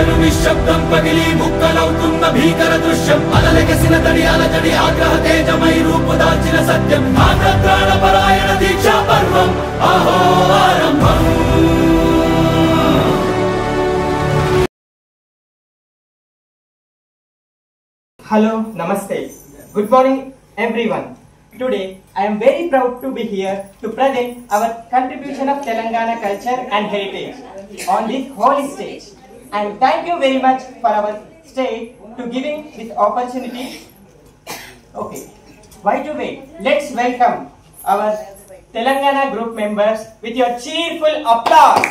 గుండెలు నిశ్శబ్దం పగిలి ముక్కలవుతున్న భీకర దృశ్యం అలలెగసిన తడి అలజడి ఆగ్రహ తేజమై రూపుదాల్చిన సత్యం ఆంధ్ర ప్రాణపరాయణ దీక్షా పర్వం అహో ఆరంభం. Hello, Namaste. Good morning, everyone. Today, I am very proud to be here to present our contribution of Telangana culture and heritage on this holy stage. And thank you very much for our state to giving this opportunity. Okay, why to wait? Let's welcome our Telangana group members with your cheerful applause.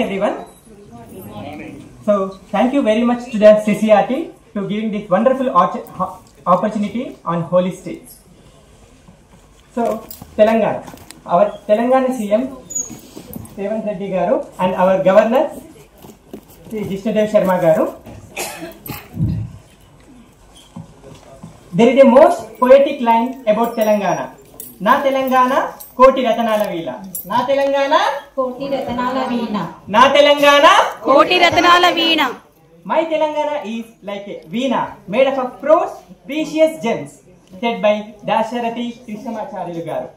Everyone. So thank you very much to the CCRT to giving this wonderful opportunity on holy stage. So Telangana, our Telangana CM Revanth Reddy garu and our Governor Sri Jishnudev Sharma garu. There is a most poetic line about Telangana. Na Telangana కోటి రతనాల వీణ, నా తెలంగాణ కోటి రతనాల వీణ, నా తెలంగాణ కోటి రతనాల వీణ. My Telangana is like a veena made up of precious gems said by Dasharathy Krishnamacharyu garu.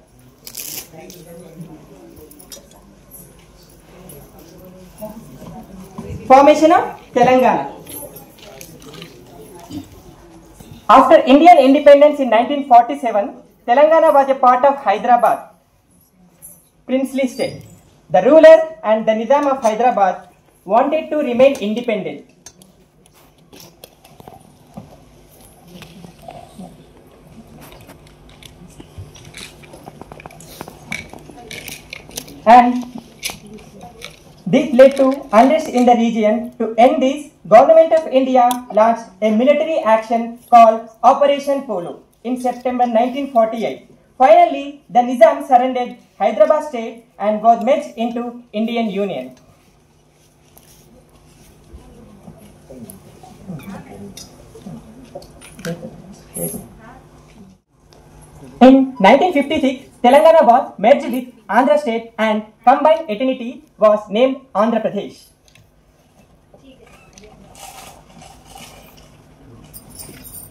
Formation of Telangana. After Indian independence in 1947, Telangana was a part of Hyderabad princely state. The ruler and the Nizam of Hyderabad wanted to remain independent. And this led to unrest in the region. To end this, Government of India launched a military action called Operation Polo in September 1948. Finally, the Nizam surrendered Hyderabad state and was merged into Indian Union. In 1956, Telangana was merged with Andhra state and combined entity was named Andhra Pradesh.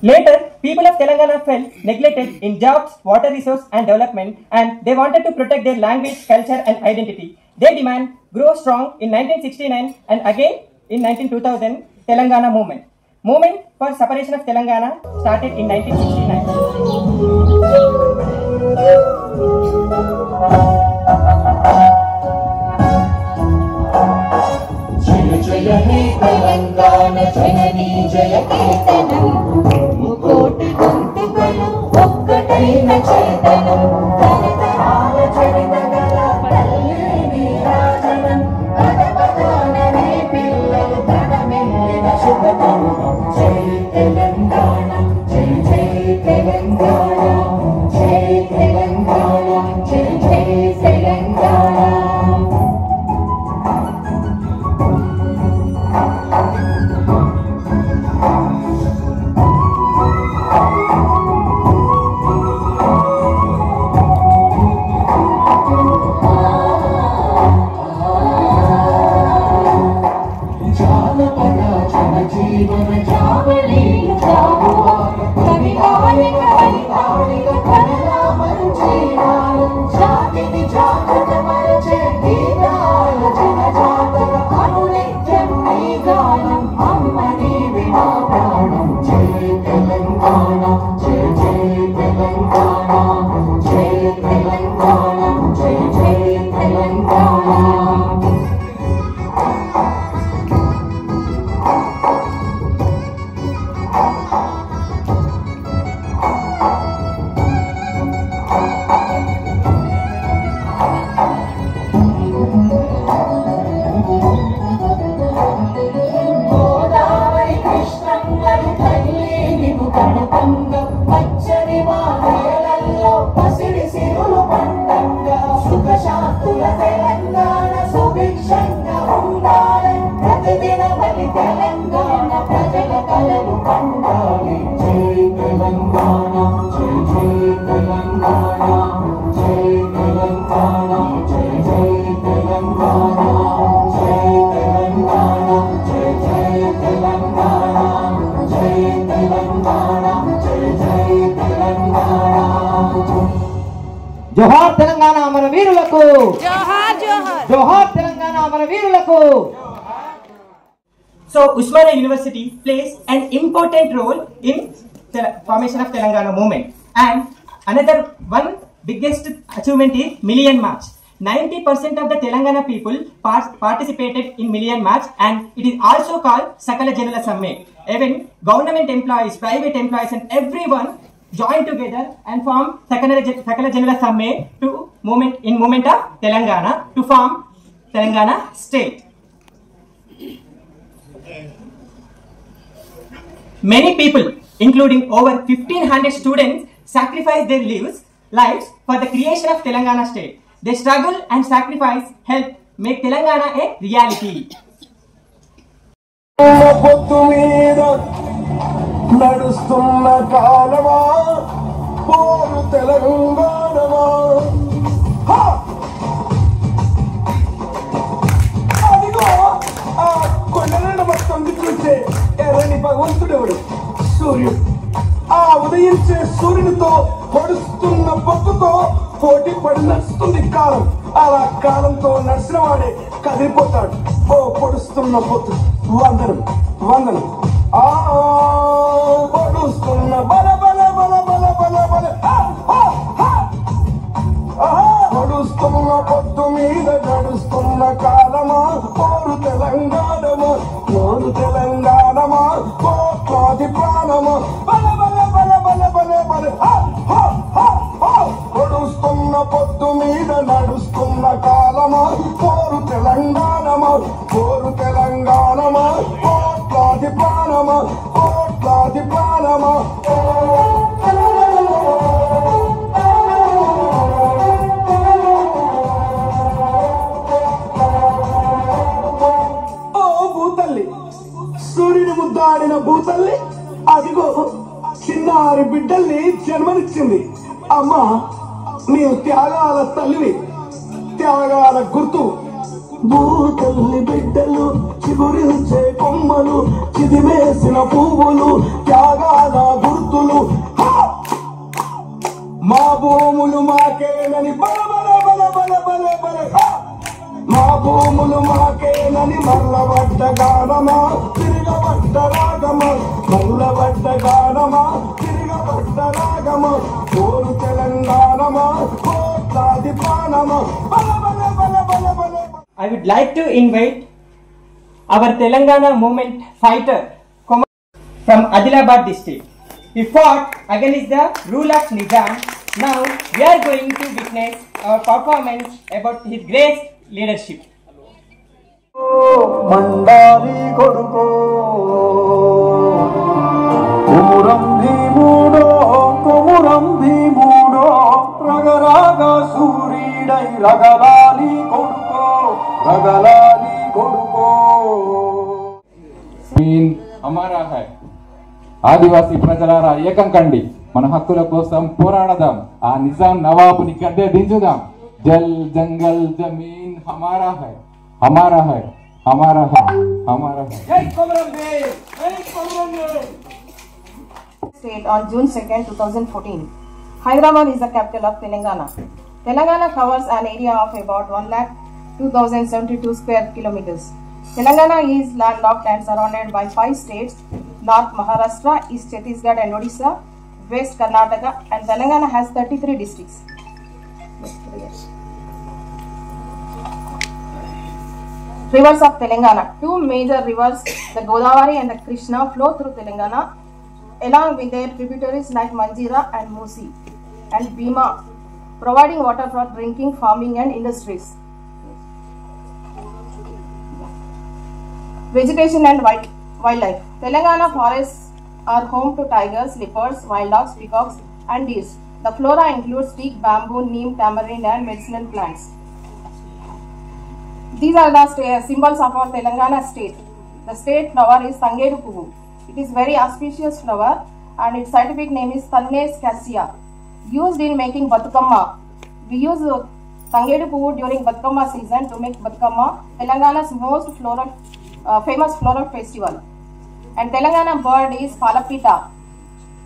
Later, people of Telangana felt neglected in jobs, water resource and development, and they wanted to protect their language, culture and identity. They demand grow strong in 1969 and again in 2000 Telangana movement. Movement for separation of Telangana started in 1969. Jaya Jaya He Telangana Janani Jaya Ketanam Mukoti Guntukalu Okkatina Chetanam Taratarala Charitagala Palli Nirajanam Padapadana Pillalu Tadamillina Shubhakarma Jai Telangana Jai Jai Telangana Jai Telangana Jai Jai Telangana. జోహార్ తెలంగాణ మన వీరులకు, జోహార్ జోహార్ జోహార్ తెలంగాణ మన వీరులకు. So Usmania University plays an important role in the formation of Telangana movement, and another one biggest achievement is Million March. 90% of the Telangana people participated in Million March, and it is also called Sakala Janula Samme. Even government employees, private employees, and everyone join together and form Sakala Janula Samme to movement of Telangana to form Telangana state. Many people, including over 1500 students, sacrificed their lives for the creation of Telangana state. Their struggle and sacrifice helped make Telangana a reality. నడుస్తున్న కాలమా పోరు తెలంగాణమా, అదిగో ఆ కొండలను మొత్తం చూసే ఎర్రని భగవంతుడెవడు? సూర్యుడు. ఆ ఉదయించే సూర్యునితో పొడుస్తున్న పొత్తుతో పోటీ పడి నడుస్తుంది కాలం. అలా కాలంతో నడిచిన వాడే కదిలిపోతాడు. ఓ పొడుస్తున్న పొత్తు, వందనం వందనం. పొడుస్తున్న బల బల బల బల బల బల, పొడుస్తున్న పొత్తు మీద నడుస్తున్న కాలమా పోరు తెలంగాణమా, పోరు తెలంగాణమా, కోట్లాది ప్రాణమా, బల బల బల బల బల బల. పొడుస్తున్న పొత్తు మీద నడుస్తున్న కాలమా పోరు తెలంగాణమా, పోరు తెలంగాణమా, కోట్లాది ప్రాణమా, కోట్లాది ప్రాణమా. ఓ భూతల్లి, సూర్యుని ముద్దాడిన భూతల్లి అదిగో చిన్నారి బిడ్డల్ని జన్మనిచ్చింది. అమ్మా, నీవు త్యాగాల తల్లివి, త్యాగాల గుర్తు. భూతల్లి బిడ్డలు చిగురించే కొమ్మలు, చిదిమేసిన పువ్వులు, త్యాగాల గుర్తులు. మా భూములు మాకేనని బల బల బల బల బల బల, మా భూములు మాకేనని మల్లబడ్డ గానమా, తిరగబడ్డ రాగమా, మల్లబడ్డ గానమా, తిరగబడ్డ రాగమా, పోరు తెలంగాణమా, కోట్లాది ప్రాణమా, బల బల బల బల బల. I would like to invite our Telangana movement fighter from Adilabad district. He fought against the rule of Nizam. Now we are going to witness our performance about his great leadership. Mandari కొడుకో కుమురం భీముడో, కుమురం భీముడో, రగరాగ సూర్యుడై రగలాలి కొడుకో, రగలాలి కొడుకో. हमारा है ఆదివాసీ ప్రజలారా ఏకం కండి, మన హక్కుల కోసం పోరాడదాం, ఆ నిజాం నవాబుని గద్దె దించుదాం. జల్ జంగల్ జమీన్ హమారా హై, హమారా హై. हमारा है, हमारा है। State on June 2nd, 2014. Hyderabad is the capital of Telangana. Telangana covers an area of about 1,02,072 square kilometers. Telangana is landlocked and surrounded by 5 states: North Maharashtra, East Chhattisgarh and Odisha, West Karnataka, and Telangana has 33 districts. Rivers of Telangana. 2 major rivers, the Godavari and the Krishna, flow through Telangana, along with their tributaries like Manjira and Musi and Bhima, providing water for drinking, farming and industries. Vegetation and wildlife. Telangana forests are home to tigers, leopards, wild dogs, peacocks and deer. The flora includes teak, bamboo, neem, tamarind and medicinal plants. These are the symbols of our Telangana state. The state flower is Tangedu Puvu. It is very auspicious flower and its scientific name is Thannes cassia. Used in making Batukama. We use Tangedu Puvu during Batukama season to make Batukama, Telangana's most famous floral festival. And Telangana bird is Palapita.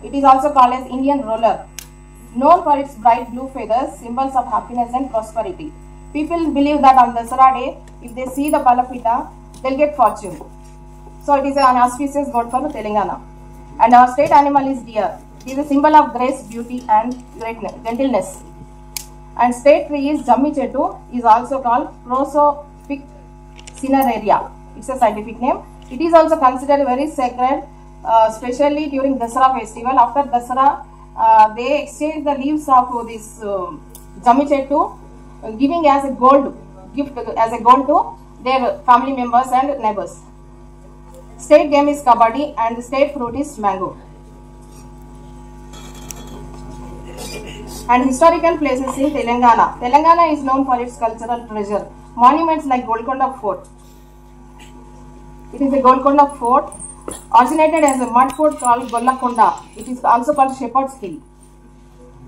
It is also called as Indian roller. Known for its bright blue feathers, symbols of happiness and prosperity. People believe that on Dasara day, if they see the Palapita, they'll get fortune. So it is an auspicious god for Telangana. And our state animal is deer. It is a symbol of grace, beauty and gentleness. And state tree is Jammi Chetu, is also called Prosopis cineraria. It's a scientific name. It is also considered very sacred, especially during Dasara festival. After Dasara, they exchange the leaves of this Jammi Chetu, giving as a gift to their family members and neighbors. State game is kabaddi and the state fruit is mango. And historical places in Telangana. Telangana is known for its cultural treasure. Monuments like Golconda Fort. It is a Golconda Fort, originated as a mud fort called Gollakonda. It is also called Shepherd's Hill.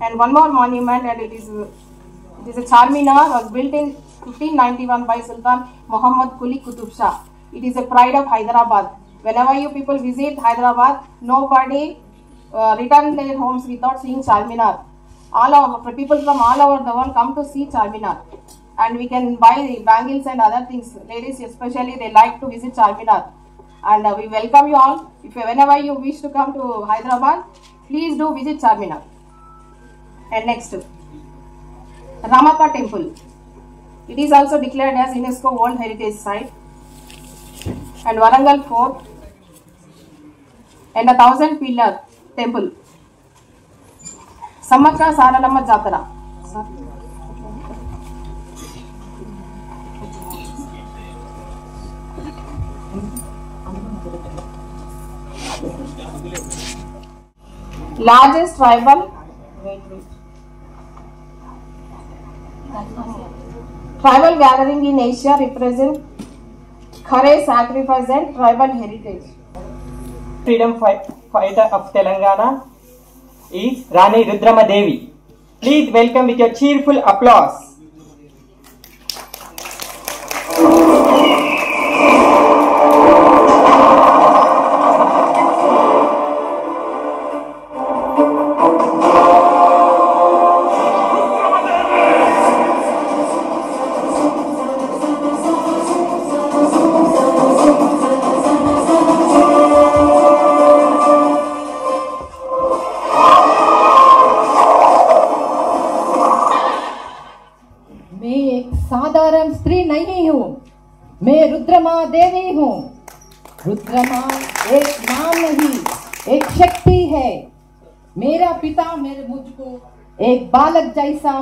And one more monument, and it is a Charminar, was built in 1591 by Sultan Muhammad Quli Qutub Shah. It is a pride of Hyderabad. Whenever you people visit Hyderabad, nobody return their homes without seeing Charminar. People from all over the world come to see Charminar. And we can buy bangles and other things. Ladies especially, they like to visit Charminar. And we welcome you all. Whenever you wish to come to Hyderabad, please do visit Charminar. And next, Ramappa Temple. It is also declared as UNESCO World Heritage Site. And Warangal Fort and a 1,000 pillar temple. Samakka Saralamma Jatara. Largest tribal gathering in Asia represent Khare sacrifice and tribal heritage. Freedom fighter of Telangana is Rani Rudrama Devi. Please welcome with your cheerful applause. साधारण स्त्री नहीं हूँ, मैं रुद्रमा देवी हूँ। रुद्रमा एक नाम नहीं, एक शक्ति है। मेरा पिता मुझको एक बालक जैसा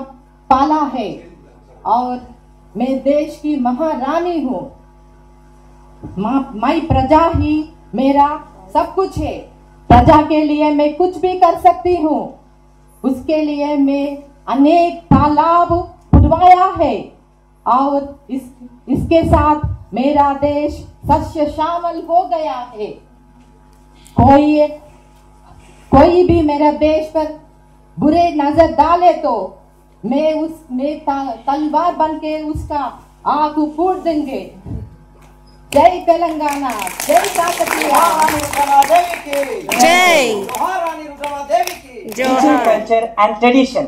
पाला है और मैं देश की महारानी हूँ। मैं प्रजा ही मेरा सब कुछ है। प्रजा के लिए मैं कुछ भी कर सकती हूँ। उसके लिए मैं अनेक तालाब खुदवाया है और इसके साथ मेरा देश सस्य शामिल हो गया है। कोई भी मेरे देश पर बुरे नजर डाले तो मैं तलवार बन के उसका आंख फोड़ देंगे। జై తెలంగాణ, జై కాకతీయ, జై Teaching culture and tradition.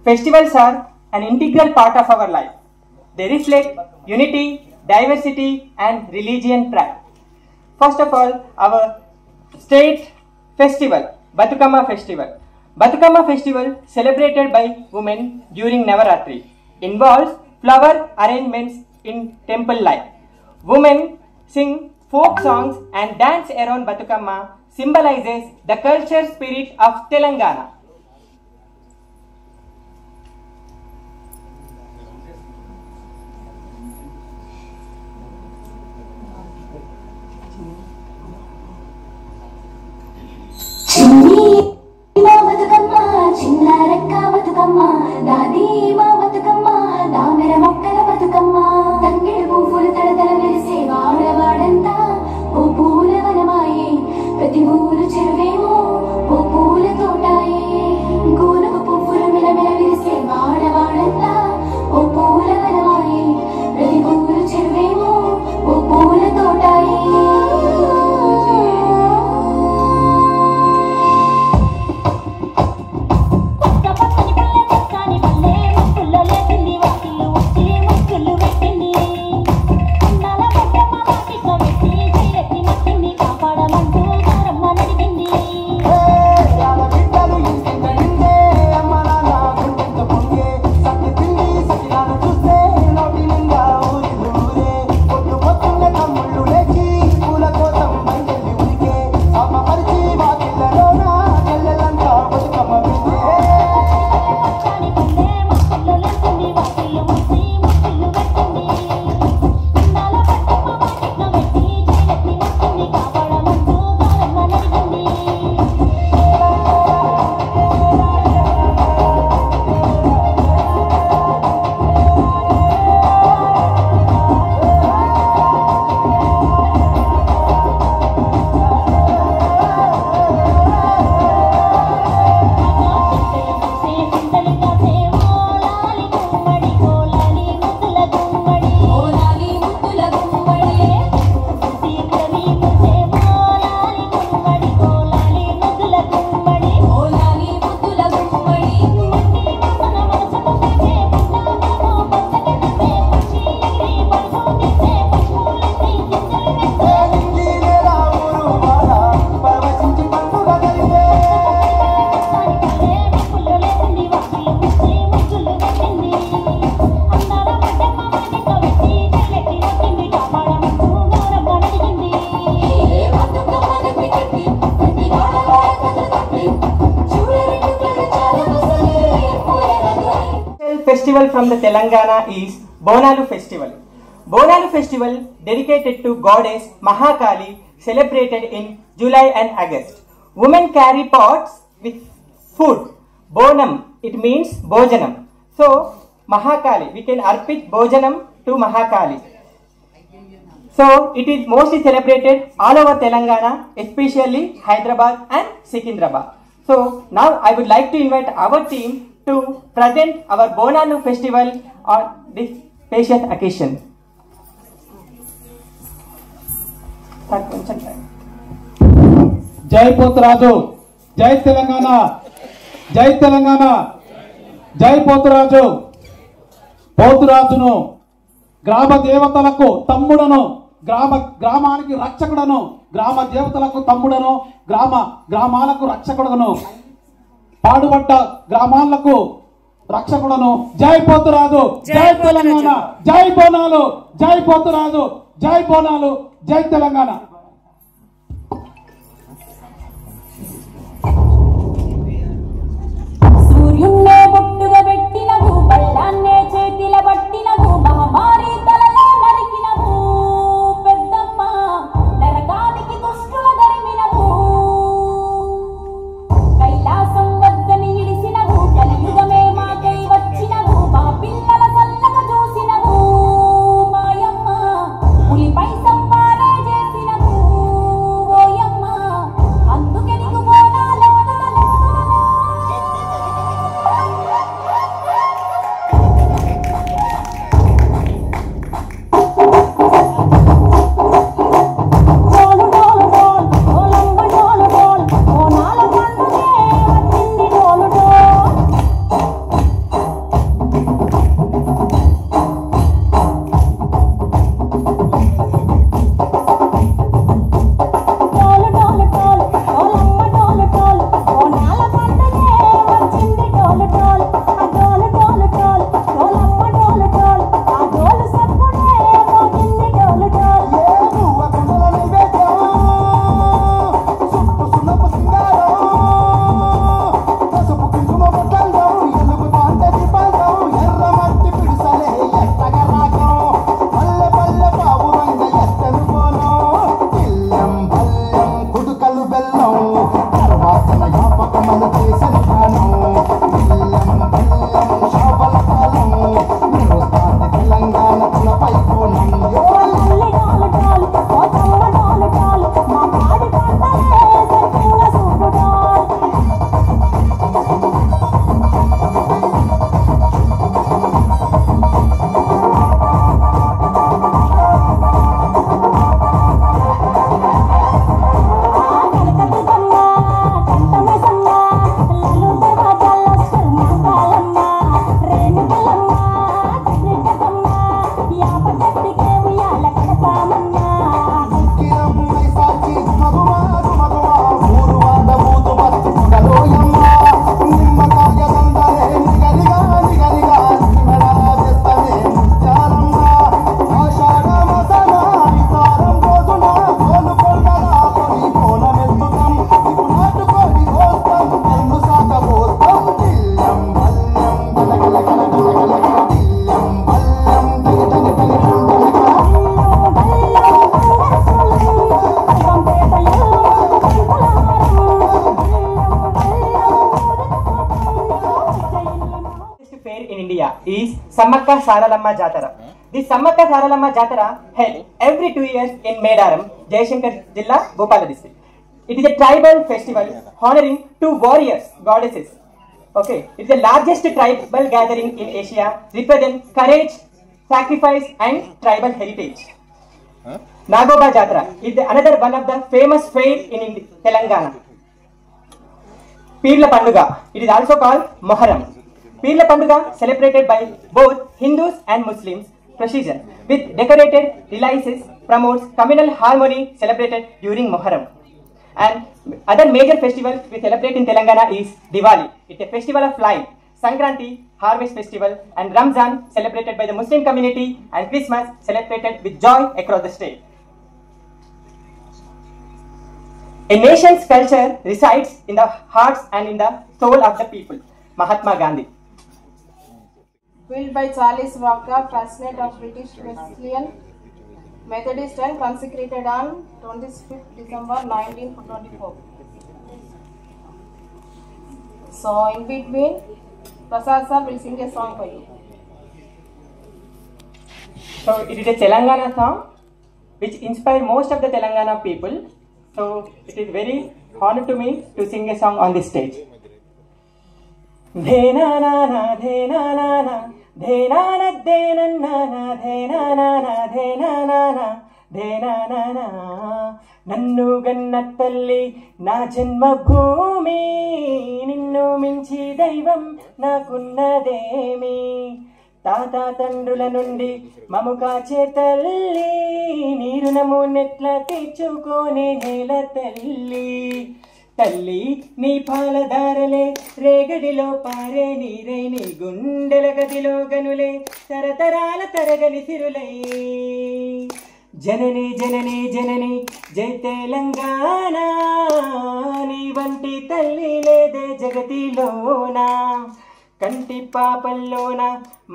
Festivals are an integral part of our life. They reflect unity, diversity and religion pride. First of all, our state festival, Batukama festival. Batukama festival, celebrated by women during Navaratri, involves flower arrangements in temple life. Women sing folk songs and dance around Batukama, symbolizes the culture spirit of Telangana. Festival from the Telangana is Bonalu festival. Bonalu festival dedicated to goddess Mahakali, celebrated in July and August. Women carry pots with food. Bonam, it means Bojanam. So Mahakali, we can arpit Bojanam to Mahakali. So it is mostly celebrated all over Telangana, especially Hyderabad and Secunderabad. So now I would like to invite our team to present our Bonalu festival on this special occasion. జై పోతురాజు, జై తెలంగాణ, జై తెలంగాణ, జై పోతురాజు. పోతురాజును గ్రామ దేవతలకు తమ్ముడను, గ్రామానికి రక్షకుడను, గ్రామ దేవతలకు తమ్ముడను, గ్రామాలకు రక్షకుడను, పాడుబడ్డ గ్రామాలకు రక్షకుడను. జై పోతురాజు, జై తెలంగాణ, జై బోనాలు, జై పోతురాజు, జై బోనాలు, జై తెలంగాణ. సూర్యున్నే బొట్టుగా పెట్టినవు, బల్లాన్నే చేతిల పట్టినవు, మహమారి తలలో నరికినవు పెద్దమ్మ, నరకానికి దుష్టుల ధరిమినవు, కైలాసం వద్దని ఇడిసినవు, కలియుగమే మాకై వచ్చినవు, మా పిల్లల చల్లగా చూసినవు మాయమ్మ, పులిపై సంపారే చేసినవు. is Samakka Saralamma Jatara. This Samakka Saralamma Jatara held every 2 years in Medaram, Jayashankar Jilla, Bhopal district. It is a tribal festival honoring 2 warriors, goddesses. Okay, it is the largest tribal gathering in Asia, represent courage, sacrifice and tribal heritage. Nagoba Jatara is another one of the famous fair in Telangana. Pirla Panduga, it is also called Muharram. Pirla Panduga celebrated by both Hindus and Muslims precision with decorated devices promotes communal harmony celebrated during Muharram. And other major festivals we celebrate in Telangana is Diwali. It's a festival of light. Sankranti, harvest festival, and Ramzan celebrated by the Muslim community, and Christmas celebrated with joy across the state. A nation's culture resides in the hearts and in the soul of the people. Mahatma Gandhi. Built by Charles Walker, President of British Wesleyan Methodist and consecrated on 25th December 1924. So in between, Prasad sir will sing a song for you. So it is a Telangana song which inspired most of the Telangana people. So it is very honor to me to sing a song on this stage. Dhenanana, dhenanana, dhenana, dhenanana, dhenanana, dhenanana, dhenanana. నన్ను గన్న తల్లి నా జన్మభూమి, నిన్ను మించి దైవం నాకున్నదేమి. తాత తండ్రుల నుండి మము కాచే తల్లి, నీ రుణము నెట్ల తీర్చుకోనే నేల తల్లి. తల్లి నీ పాలధారలే రేగడిలో పారే నీరై, నీ గుండెల గదిలో గనులే తరతరాల తరగని సిరులై. జనని జనని జనని జై తెలంగాణ, నీ వంటి తల్లి లేదే జగతిలోనా. కంటి పాపల్లోన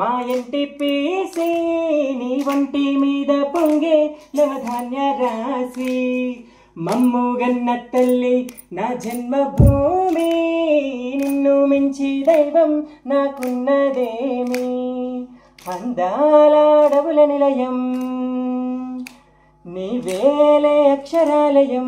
మా ఇంటి పీసి, నీ వంటి మీద పొంగే నవధాన్య రాసి. మమ్ము గన్న తల్లి నా జన్మభూమి, నిన్ను మించి దైవం నాకున్నదేమి. అందాల అడవుల నిలయం, నీ వేలే అక్షరాలయం.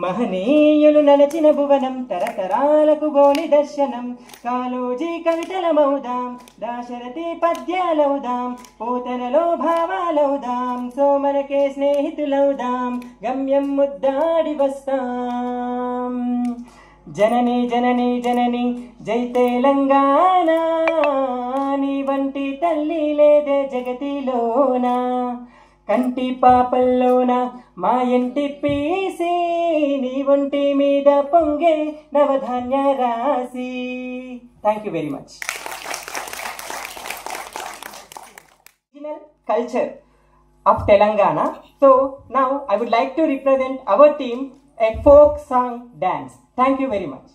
మహనీయులు నలచిన భువనం, తరతరాలకు గోలి దర్శనం. కాలోజీ కవితలమౌదాం, దాశరథి పద్యాలౌదాం, పోతనలో భావాలౌదాం. సోమనకే స్నేహితులౌదాం, గమ్యం ముద్దాడి వస్తాం. జనని జనని జనని జై తెలంగాణ, నీ వంటి తల్లి లేదే జగతిలోనా. కంటి పాపల్లోన మా ఇంటి పీసి, నీ ఒంటి మీద పొంగే నవధాన్య రాసి. Thank you very much. Regional culture of Telangana. So now I would like to represent our team a folk song dance. Thank you very much.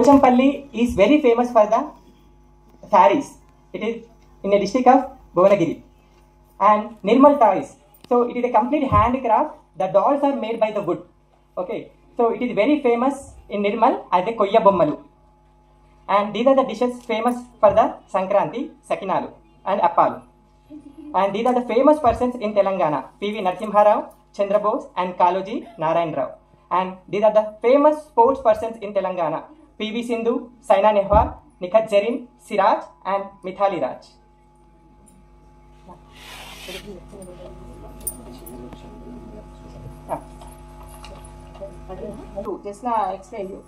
Pochampalli is very famous for the sarees. It is in the district of Bhuvanagiri. And Nirmal toys. So it is a complete handicraft. The dolls are made by the wood. Okay. So it is very famous in Nirmal as a Koyya Bommalu. And these are the dishes famous for the Sankranti, Sakinalu and Appalu. And these are the famous persons in Telangana. P.V. Narasimha Rao, Chandra Bose and Kaloji Narayan Rao. And these are the famous sports persons in Telangana. P.V. Sindhu, Saina Nehwal, Nikhat Jarin, Siraj and Mithali Raj. Just now I explained you.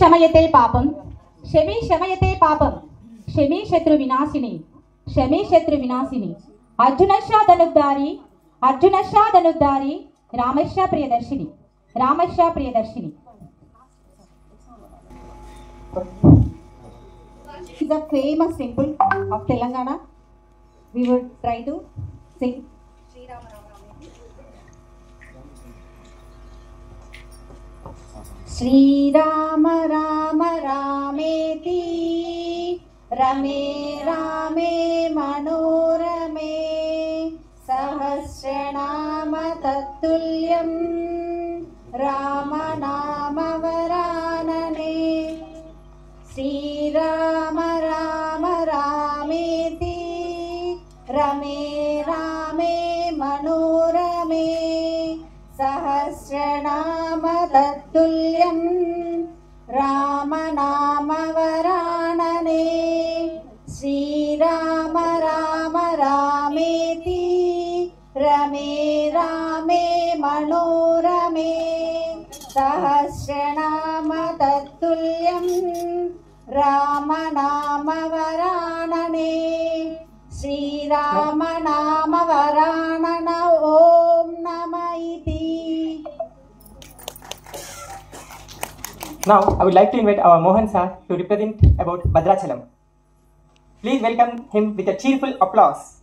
शमयते पापम शमी शमयते पापम शमी शत्रु विनाशिनी अर्जुनश्च धनुर्धारी रामश्च Priyadarshini is a famous temple of Telangana. We would try to sing Sri Rama Rama Rameti Rame Rame Manorame Sahasranama Tattulyam Rama Nama Varanane Sri Rama Rama Rameti Rame Rame Manorame Sahasranama Tattulyam Rama Nama Varanane Sri Rama Rama Rameti Rame Rame Manorame Sahasranama Tattulyam Rama Nama Varanane Sri Rama Nama Varanana Om Namaiti. Now I would like to invite our Mohan sir to represent about Bhadrachalam. Please welcome him with a cheerful applause.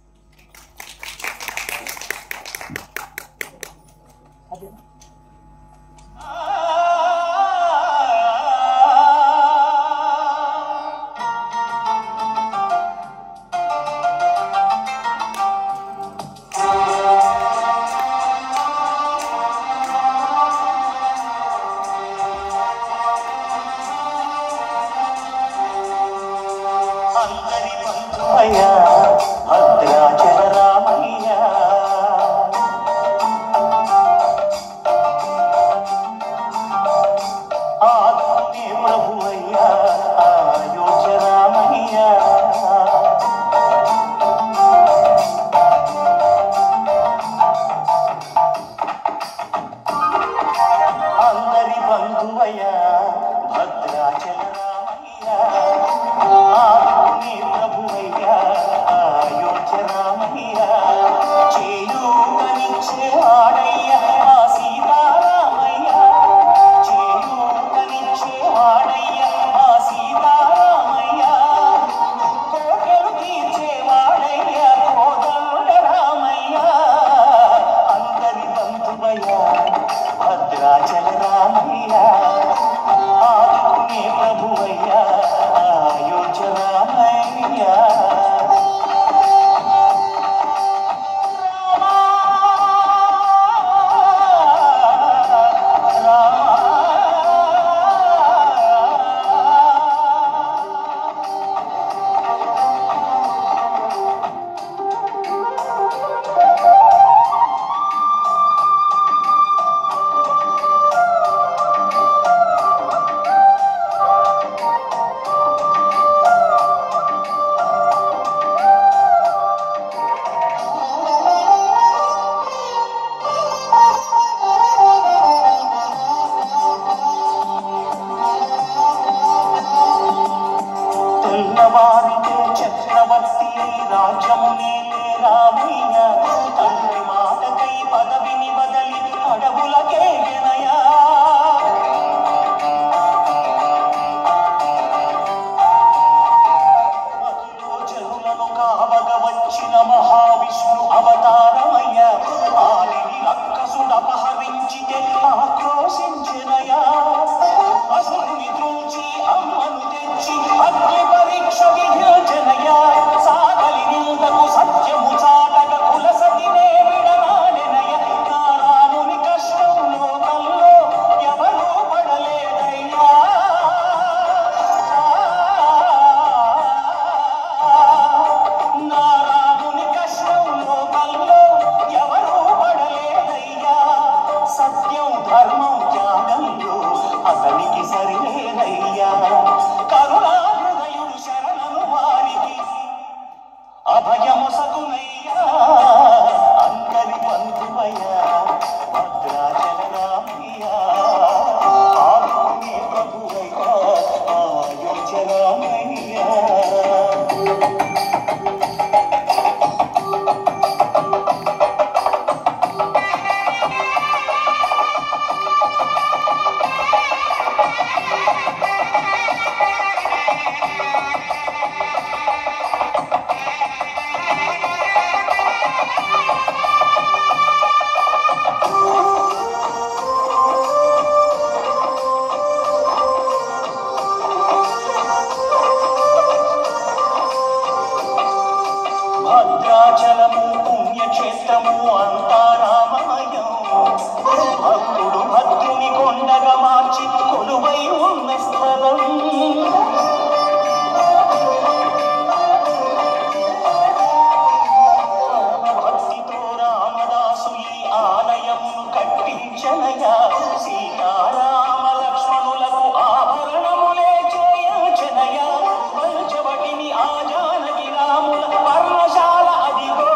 ధరించనయా Sitarama లక్ష్మణులకు ఆభరణములే చేయించనయా పంచవటిని ఆ జానకి రాముల వర్ణశాల అదిగో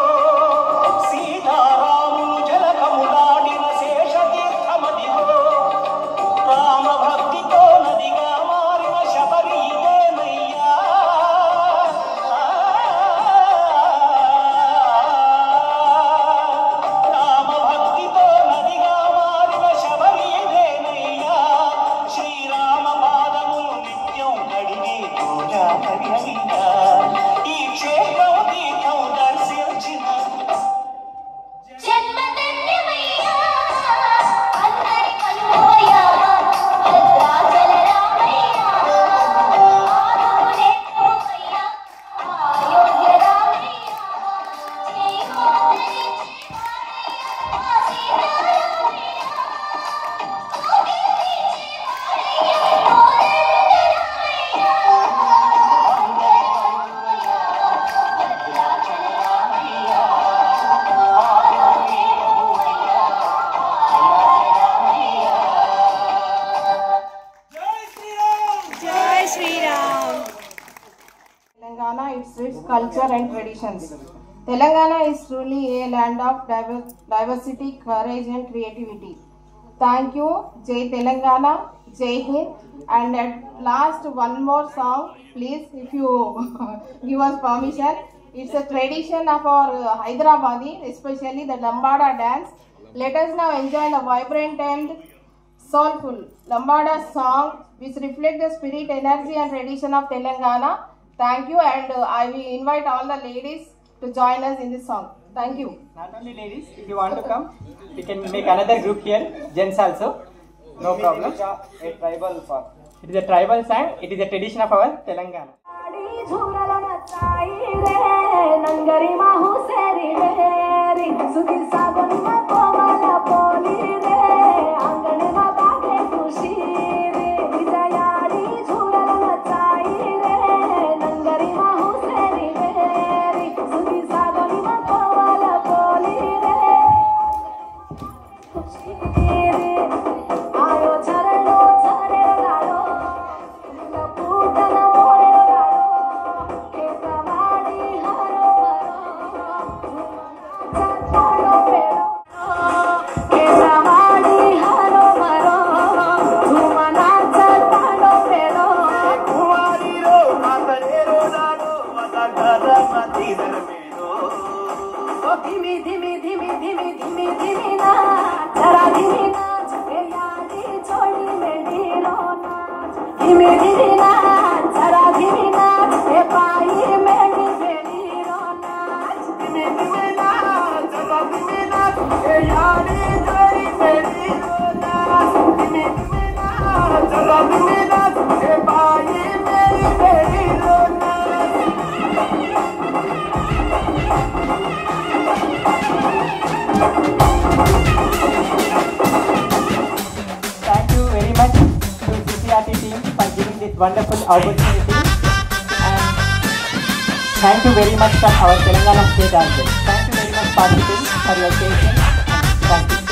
సీతారాములు జలకములాడిన శేషతీర్థమదిగో రామ భక్తితో నదిగా మారిన శబరి ఇదేనయ్యా రామ భక్తితో నదిగా మారిన శబరి ఇదేనయ్యా శ్రీరామ పాదములు నిత్యం కడిగే గోదావరియయ్యా ఈ క్షేత్రం తీర్థం దర్శించిన Telangana, its rich culture and traditions. Telangana is truly a land of diversity, courage and creativity. Thank you, Jai Telangana, Jai Hind. And at last, one more song, please, if you give us permission. It's a tradition of our Hyderabadi, especially the Lambada dance. Let us now enjoy the vibrant and soulful Lambada song, which reflect the spirit, energy and tradition of Telangana. Thank you, and I will invite all the ladies to join us in this song. Thank you. Not only ladies, if you want to come, we can make another group here, gents also. No problem. A tribal song. It is a tribal song. It is a tradition of our Telangana. Wonderful opportunity, and thank you very much from our Telangana state also. Thank you very much participating for your patience. Thank you.